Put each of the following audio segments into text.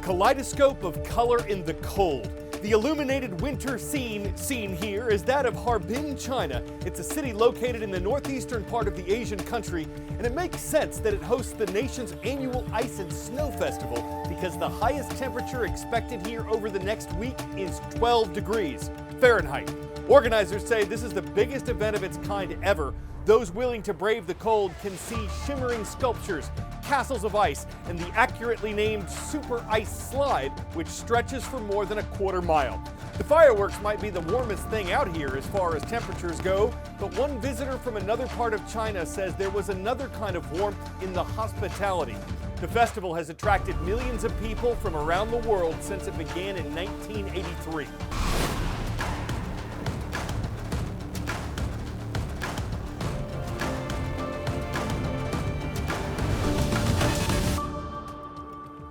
kaleidoscope of color in the cold. The illuminated winter scene seen here is that of Harbin, China. It's a city located in the northeastern part of the Asian country, and it makes sense that it hosts the nation's annual Ice and Snow Festival because the highest temperature expected here over the next week is 12 degrees Fahrenheit. Organizers say this is the biggest event of its kind ever. Those willing to brave the cold can see shimmering sculptures, castles of ice, and the accurately named Super Ice Slide, which stretches for more than a quarter mile. The fireworks might be the warmest thing out here as far as temperatures go, but one visitor from another part of China says there was another kind of warmth in the hospitality. The festival has attracted millions of people from around the world since it began in 1983.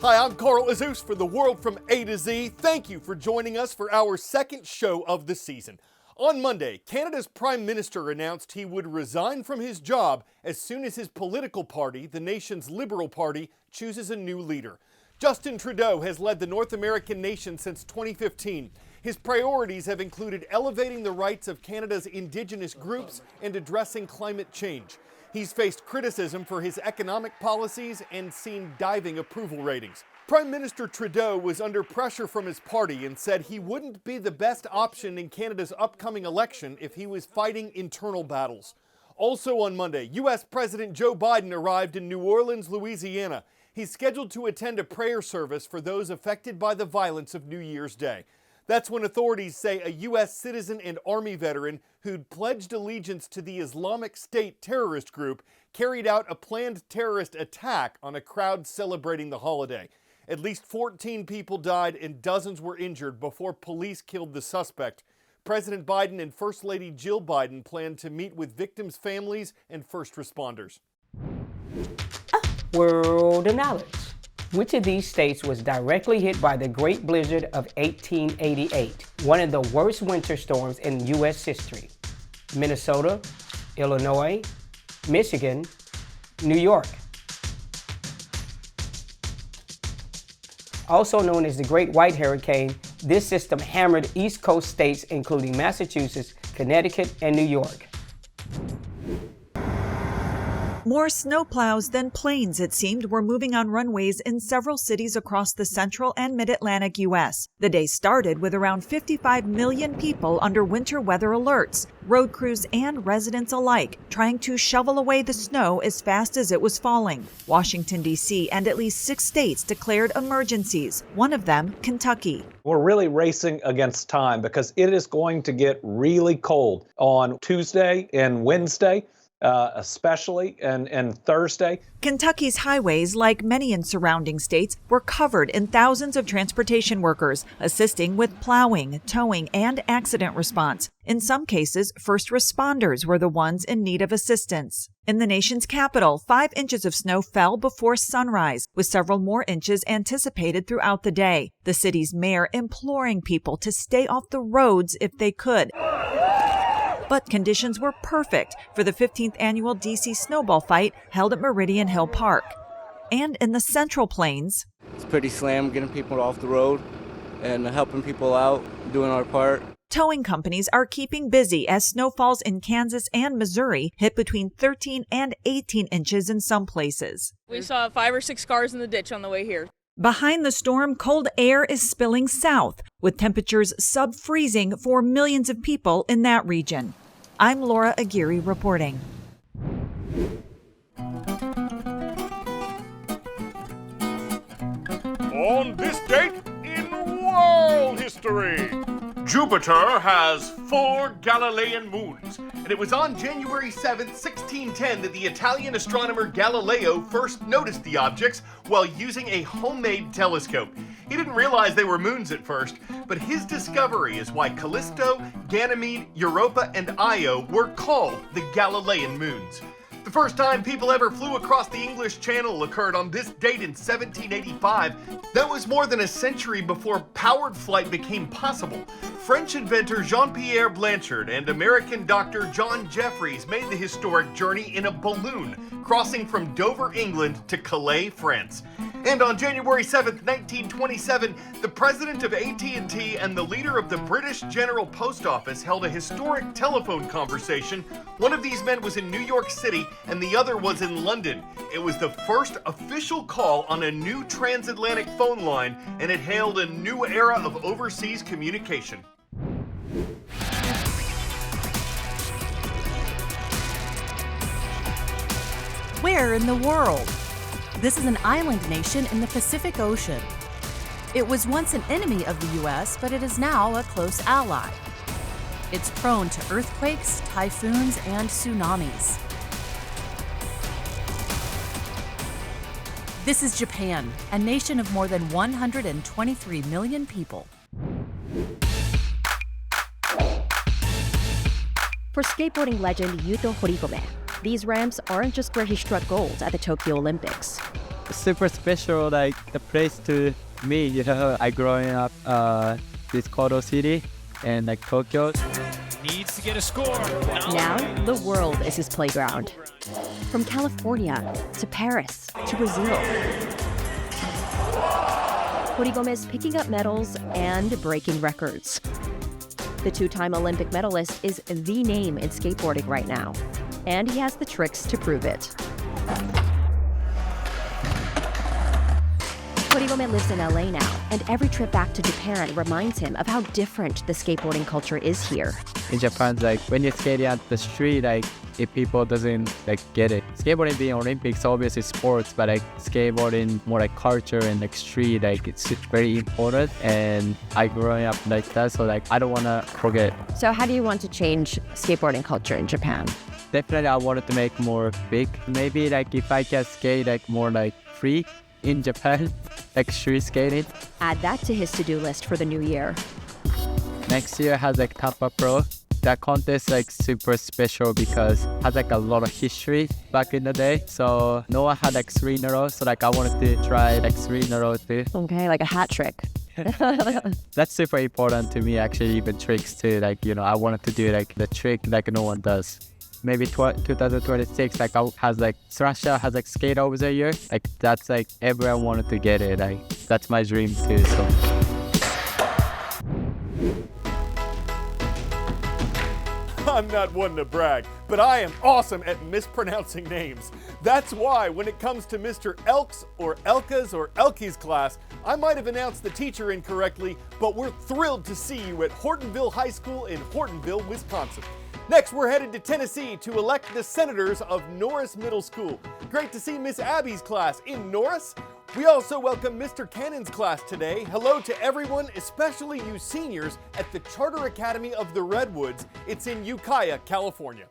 Hi, I'm Carl Azuz for The World from A to Z. Thank you for joining us for our second show of the season. On Monday, Canada's Prime Minister announced he would resign from his job as soon as his political party, the nation's Liberal Party, chooses a new leader. Justin Trudeau has led the North American nation since 2015. His priorities have included elevating the rights of Canada's Indigenous groups and addressing climate change. He's faced criticism for his economic policies and seen diving approval ratings. Prime Minister Trudeau was under pressure from his party and said he wouldn't be the best option in Canada's upcoming election if he was fighting internal battles. Also on Monday, U.S. President Joe Biden arrived in New Orleans, Louisiana. He's scheduled to attend a prayer service for those affected by the violence of New Year's Day. That's when authorities say a U.S. citizen and Army veteran who'd pledged allegiance to the Islamic State terrorist group carried out a planned terrorist attack on a crowd celebrating the holiday. At least 14 people died and dozens were injured before police killed the suspect. President Biden and First Lady Jill Biden plan to meet with victims' families and first responders. World of knowledge. Which of these states was directly hit by the Great Blizzard of 1888, one of the worst winter storms in U.S. history? Minnesota, Illinois, Michigan, New York. Also known as the Great White Hurricane, this system hammered East Coast states including Massachusetts, Connecticut, and New York. More snowplows than planes, it seemed, were moving on runways in several cities across the central and mid-Atlantic U.S. The day started with around 55 million people under winter weather alerts, road crews and residents alike trying to shovel away the snow as fast as it was falling. Washington, D.C. and at least 6 states declared emergencies, one of them Kentucky. We're really racing against time because it is going to get really cold on Tuesday and Wednesday. Especially and Thursday. Kentucky's highways, like many in surrounding states, were covered in thousands of transportation workers assisting with plowing, towing, and accident response. In some cases, first responders were the ones in need of assistance. In the nation's capital, 5 inches of snow fell before sunrise, with several more inches anticipated throughout the day. The city's mayor imploring people to stay off the roads if they could. But conditions were perfect for the 15th annual DC Snowball Fight held at Meridian Hill Park. And in the Central Plains, it's pretty slam getting people off the road and helping people out, doing our part. Towing companies are keeping busy as snowfalls in Kansas and Missouri hit between 13 and 18 inches in some places. We saw 5 or 6 cars in the ditch on the way here. Behind the storm, cold air is spilling south, with temperatures sub-freezing for millions of people in that region. I'm Laura Aguirre reporting. On this date in world history, Jupiter has 4 Galilean moons, and it was on January 7, 1610 that the Italian astronomer Galileo first noticed the objects while using a homemade telescope. He didn't realize they were moons at first, but his discovery is why Callisto, Ganymede, Europa, and Io were called the Galilean moons. The first time people ever flew across the English Channel occurred on this date in 1785. That was more than a century before powered flight became possible. French inventor Jean-Pierre Blanchard and American doctor John Jeffries made the historic journey in a balloon, crossing from Dover, England to Calais, France. And on January 7th, 1927, the president of AT&T and the leader of the British General Post Office held a historic telephone conversation. One of these men was in New York City and the other was in London. It was the first official call on a new transatlantic phone line, and it hailed a new era of overseas communication. Where in the world? This is an island nation in the Pacific Ocean. It was once an enemy of the U.S., but it is now a close ally. It's prone to earthquakes, typhoons, and tsunamis. This is Japan, a nation of more than 123 million people. For skateboarding legend Yuto Horigome, these ramps aren't just where he struck gold at the Tokyo Olympics. Super special, like the place to me, I growing up this Kodo city and like Tokyo. Needs to get a score. Now, the world is his playground. From California to Paris to Brazil. Horigome is picking up medals and breaking records. The two-time Olympic medalist is the name in skateboarding right now, and he has the tricks to prove it. Horigome lives in LA now, and every trip back to Japan reminds him of how different the skateboarding culture is here. In Japan, like when you're skating at the street, like if people doesn't like get it. Skateboarding being Olympics, obviously sports, but like skateboarding more like culture and like street, like it's very important. And I growing up like that, so like I don't want to forget. So how do you want to change skateboarding culture in Japan? Definitely, I wanted to make more big. Maybe like if I can skate like more like free in Japan, like street skating. Add that to his to-do list for the new year. Next year has like Tampa Pro. That contest like super special because it has like a lot of history back in the day. So no one had like 3 in a row. So like I wanted to try like 3 in a row too. Okay, like a hat trick. That's super important to me, actually, even tricks too. Like, I wanted to do like the trick like no one does. Maybe 2026, like has like Thrasher has like skate over the year. Like that's like everyone wanted to get it. Like that's my dream too. So. I'm not one to brag, but I am awesome at mispronouncing names. That's why when it comes to Mr. Elk's or Elka's or Elke's class, I might have announced the teacher incorrectly, but we're thrilled to see you at Hortonville High School in Hortonville, Wisconsin. Next, we're headed to Tennessee to elect the senators of Norris Middle School. Great to see Miss Abby's class in Norris. We also welcome Mr. Cannon's class today. Hello to everyone, especially you seniors at the Charter Academy of the Redwoods. It's in Ukiah, California.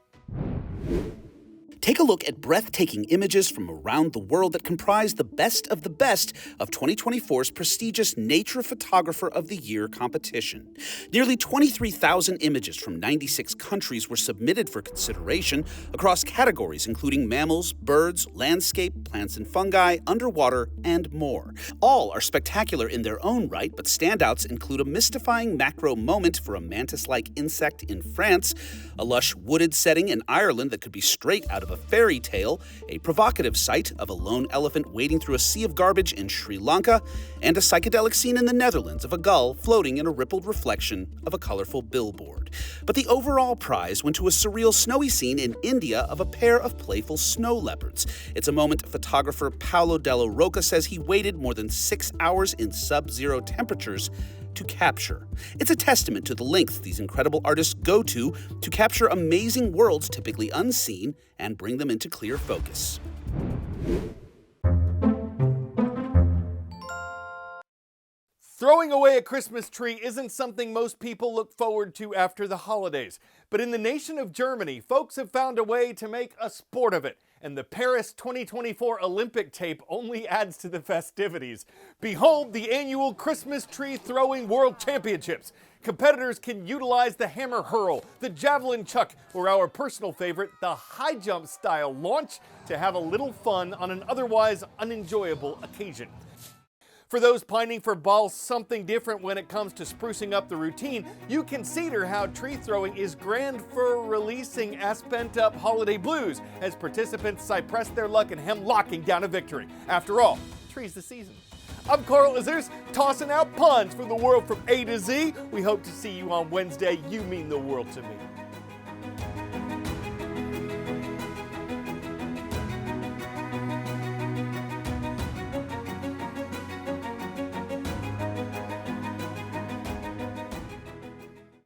Take a look at breathtaking images from around the world that comprise the best of 2024's prestigious Nature Photographer of the Year competition. Nearly 23,000 images from 96 countries were submitted for consideration across categories including mammals, birds, landscape, plants and fungi, underwater, and more. All are spectacular in their own right, but standouts include a mystifying macro moment for a mantis-like insect in France, a lush wooded setting in Ireland that could be straight out of a fairy tale, a provocative sight of a lone elephant wading through a sea of garbage in Sri Lanka, and a psychedelic scene in the Netherlands of a gull floating in a rippled reflection of a colorful billboard. But the overall prize went to a surreal snowy scene in India of a pair of playful snow leopards. It's a moment photographer Paolo Della Rocca says he waited more than 6 hours in sub-zero temperatures to capture. It's a testament to the lengths these incredible artists go to capture amazing worlds typically unseen and bring them into clear focus. Throwing away a Christmas tree isn't something most people look forward to after the holidays. But in the nation of Germany, folks have found a way to make a sport of it. And the Paris 2024 Olympic tape only adds to the festivities. Behold the annual Christmas Tree Throwing World Championships. Competitors can utilize the hammer hurl, the javelin chuck, or our personal favorite, the high jump style launch, to have a little fun on an otherwise unenjoyable occasion. For those pining for balls something different when it comes to sprucing up the routine, you consider how tree throwing is grand for releasing spent-up holiday blues as participants press their luck in hemlocking down a victory. After all, trees this season. I'm Carl Azuz, tossing out puns for the world from A to Z. We hope to see you on Wednesday. You mean the world to me.